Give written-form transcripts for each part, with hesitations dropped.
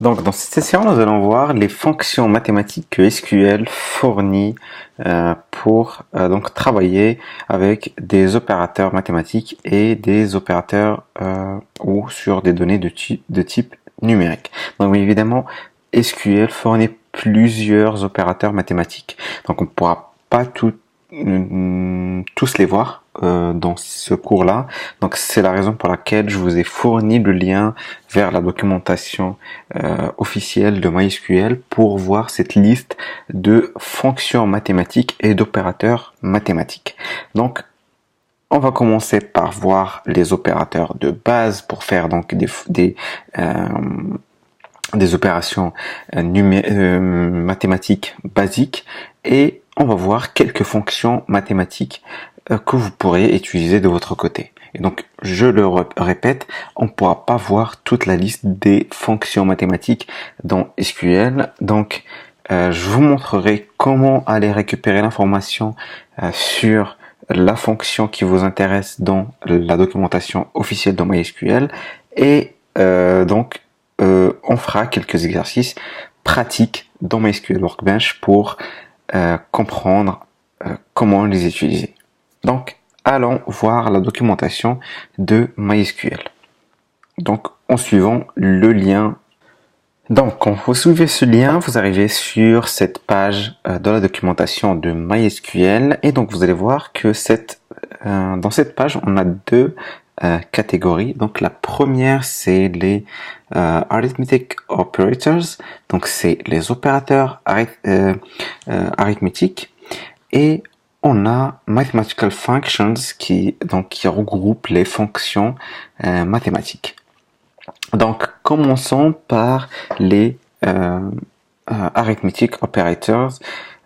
Donc, dans cette session, nous allons voir les fonctions mathématiques que SQL fournit pour donc travailler avec des opérateurs mathématiques et des opérateurs ou sur des données de type numérique. Donc, bien évidemment, SQL fournit plusieurs opérateurs mathématiques. Donc, on ne pourra pas tous les voir dans ce cours-là. Donc, c'est la raison pour laquelle je vous ai fourni le lien vers la documentation officielle de MySQL pour voir cette liste de fonctions mathématiques et d'opérateurs mathématiques. Donc, on va commencer par voir les opérateurs de base pour faire donc des opérations mathématiques basiques, et on va voir quelques fonctions mathématiques que vous pourrez utiliser de votre côté. Et donc, je le répète, on ne pourra pas voir toute la liste des fonctions mathématiques dans SQL. Donc, je vous montrerai comment aller récupérer l'information sur la fonction qui vous intéresse dans la documentation officielle de MySQL. Et on fera quelques exercices pratiques dans MySQL Workbench pour comprendre comment les utiliser. Donc, allons voir la documentation de MySQL. Donc, en suivant le lien. Donc, quand vous suivez ce lien, vous arrivez sur cette page de la documentation de MySQL, et donc vous allez voir que dans cette page, on a deux catégories. Donc, la première, c'est les arithmetic operators. Donc, c'est les opérateurs arithmétiques, et on a mathematical functions qui regroupe les fonctions mathématiques. Donc, commençons par les arithmetic operators.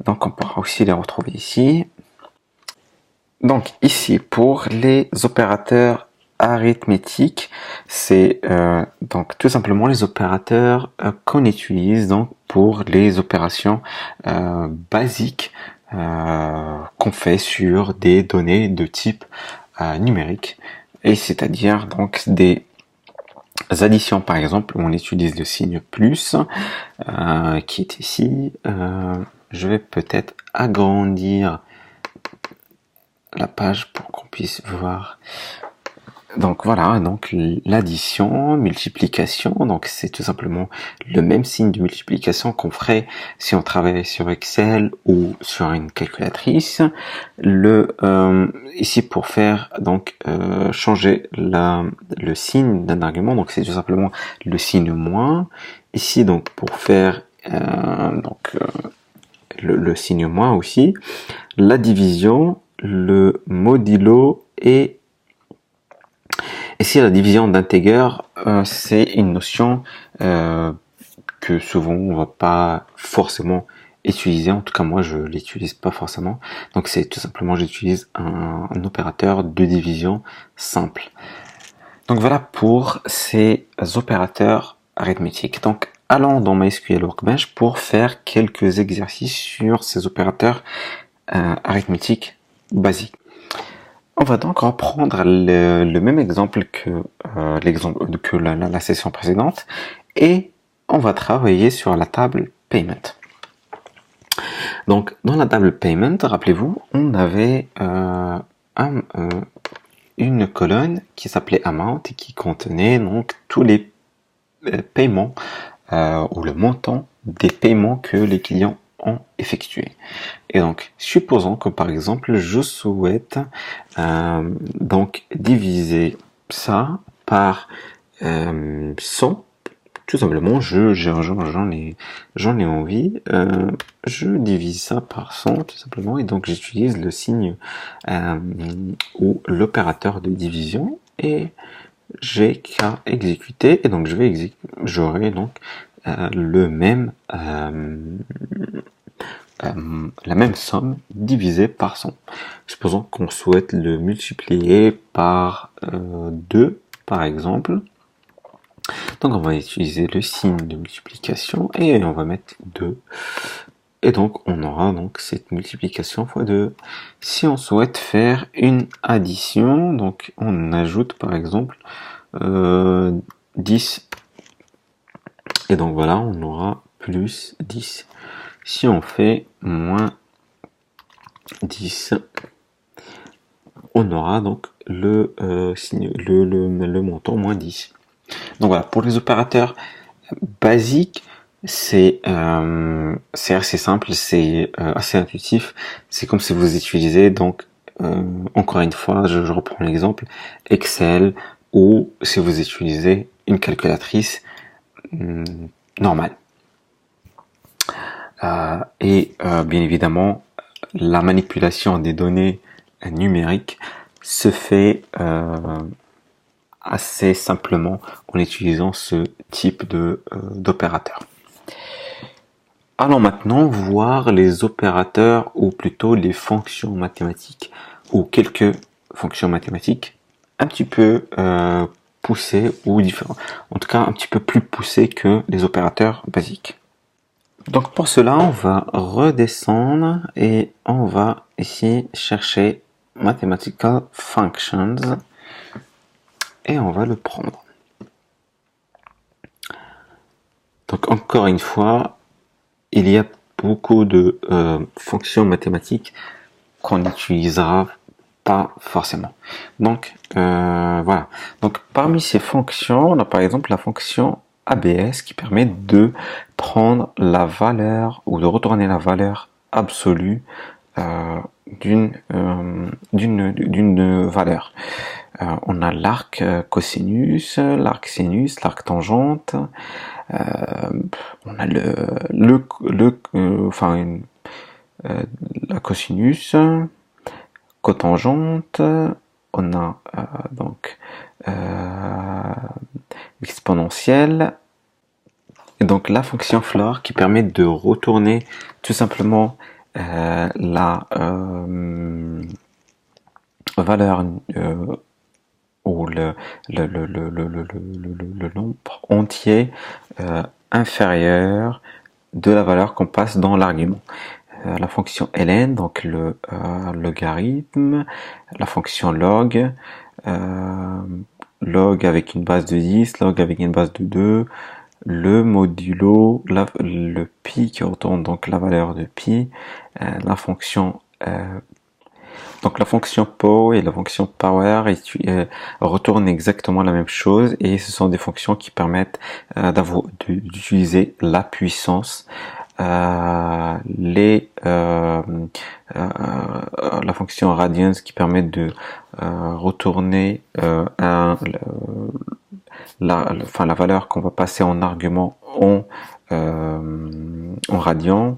Donc, on pourra aussi les retrouver ici. Donc, ici, pour les opérateurs arithmétiques, c'est donc tout simplement les opérateurs qu'on utilise donc pour les opérations basiques qu'on fait sur des données de type numérique, et c'est-à-dire donc des additions. Par exemple, on utilise le signe plus qui est ici. Je vais peut-être agrandir la page pour qu'on puisse voir. Donc voilà, donc l'addition, multiplication, donc c'est tout simplement le même signe de multiplication qu'on ferait si on travaillait sur Excel ou sur une calculatrice. Ici pour faire donc changer le signe d'un argument, donc c'est tout simplement le signe moins. Ici donc pour faire le signe moins aussi, la division, le modulo, et ici la division d'intéger, c'est une notion que souvent on va pas forcément utiliser. En tout cas, moi je l'utilise pas forcément. Donc c'est tout simplement, j'utilise un opérateur de division simple. Donc voilà pour ces opérateurs arithmétiques. Donc allons dans MySQL Workbench pour faire quelques exercices sur ces opérateurs arithmétiques basiques. On va donc reprendre le même exemple que la session précédente, et on va travailler sur la table Payment. Donc, dans la table Payment, rappelez-vous, on avait une colonne qui s'appelait Amount et qui contenait donc tous les paiements ou le montant des paiements que les clients ont effectué. Et donc, supposons que par exemple, je souhaite donc diviser ça par 100. Tout simplement, j'en ai envie. Je divise ça par 100 tout simplement, et donc j'utilise le signe ou l'opérateur de division, et j'ai qu'à exécuter, et donc j'aurai donc la même somme divisée par 100. Supposons qu'on souhaite le multiplier par 2, par exemple. Donc on va utiliser le signe de multiplication et on va mettre 2. Et donc on aura donc cette multiplication fois 2. Si on souhaite faire une addition, donc on ajoute par exemple 10 Et donc voilà, on aura plus 10. Si on fait moins 10, on aura donc le montant moins 10. Donc voilà, pour les opérateurs basiques, c'est assez simple, c'est assez intuitif. C'est comme si vous utilisez, donc, encore une fois, je reprends l'exemple, Excel, ou si vous utilisez une calculatrice normale. Bien évidemment, la manipulation des données numériques se fait assez simplement en utilisant ce type d'opérateur. Allons maintenant voir les opérateurs, ou plutôt les fonctions mathématiques, ou quelques fonctions mathématiques un petit peu poussées ou différentes, en tout cas un petit peu plus poussées que les opérateurs basiques. Donc pour cela, on va redescendre et on va ici chercher Mathematical Functions et on va le prendre. Donc encore une fois, il y a beaucoup de fonctions mathématiques qu'on n'utilisera pas forcément. Donc voilà. Donc parmi ces fonctions, on a par exemple la fonction ABS qui permet de prendre la valeur ou de retourner la valeur absolue d'une valeur. On a l'arc cosinus, l'arc sinus, l'arc tangente. On a la cosinus, cotangente. On a donc l'exponentielle. Et donc la fonction floor qui permet de retourner tout simplement la valeur ou le nombre entier inférieur de la valeur qu'on passe dans l'argument. La fonction ln, donc le logarithme, la fonction log, log avec une base de 10, log avec une base de 2, le modulo, le pi qui retourne donc la valeur de pi, la fonction donc la fonction po et la fonction power retournent exactement la même chose, et ce sont des fonctions qui permettent d'utiliser la puissance, la fonction radians qui permet de retourner la valeur qu'on va passer en argument en radian,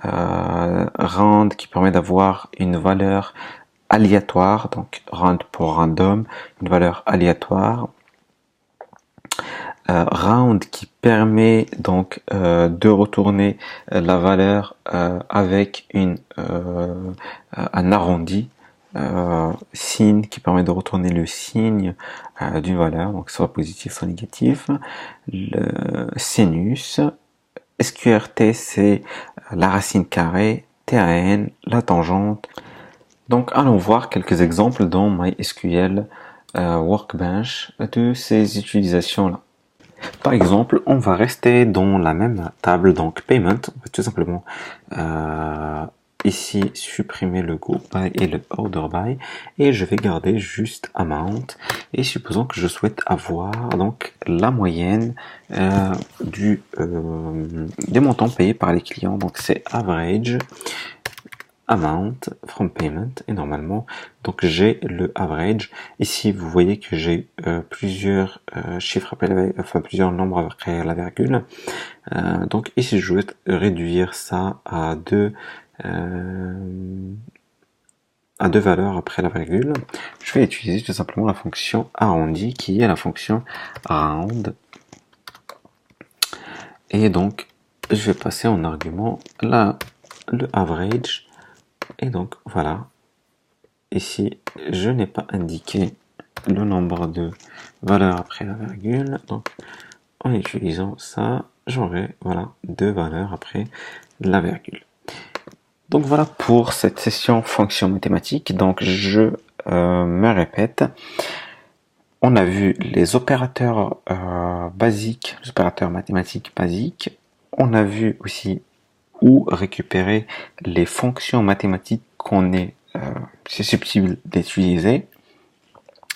round qui permet d'avoir une valeur aléatoire, donc round pour random, une valeur aléatoire, round qui permet donc de retourner la valeur avec un arrondi, signe qui permet de retourner le signe d'une valeur, donc soit positif soit négatif, le sinus, SQRT c'est la racine carrée, TAN, la tangente. Donc allons voir quelques exemples dans MySQL Workbench de ces utilisations-là. Par exemple, on va rester dans la même table, donc payment, on va tout simplement ici supprimer le group by et le order by, et je vais garder juste amount, et supposons que je souhaite avoir donc la moyenne des montants payés par les clients, donc c'est average amount from payment, et normalement donc j'ai le average. Ici vous voyez que j'ai plusieurs chiffres après plusieurs nombres après la virgule, donc ici je vais réduire ça à deux valeurs après la virgule. Je vais utiliser tout simplement la fonction arrondi qui est la fonction round, et donc je vais passer en argument le average. Et donc voilà, ici je n'ai pas indiqué le nombre de valeurs après la virgule, donc en utilisant ça j'aurai voilà 2 valeurs après la virgule. Donc voilà pour cette session fonction mathématique. Donc je me répète, On a vu les opérateurs basiques, les opérateurs mathématiques basiques. On a vu aussi où récupérer les fonctions mathématiques qu'on est susceptible d'utiliser.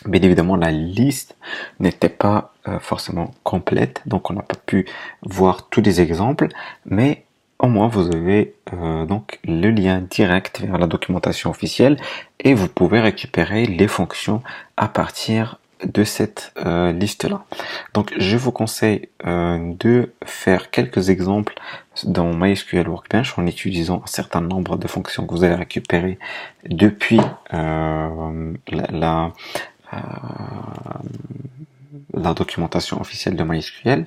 Bien évidemment, la liste n'était pas forcément complète, donc on n'a pas pu voir tous les exemples, mais au moins vous avez donc le lien direct vers la documentation officielle et vous pouvez récupérer les fonctions à partir de cette liste-là. Donc je vous conseille de faire quelques exemples dans MySQL Workbench en utilisant un certain nombre de fonctions que vous allez récupérer depuis euh, la documentation officielle de MySQL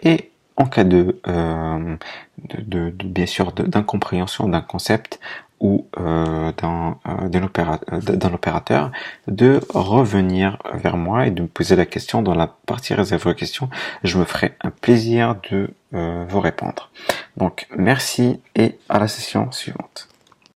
et en cas bien sûr d'incompréhension d'un concept ou d'un opérateur, de revenir vers moi et de me poser la question dans la partie réservée aux questions. Je me ferai un plaisir de vous répondre. Donc merci et à la session suivante.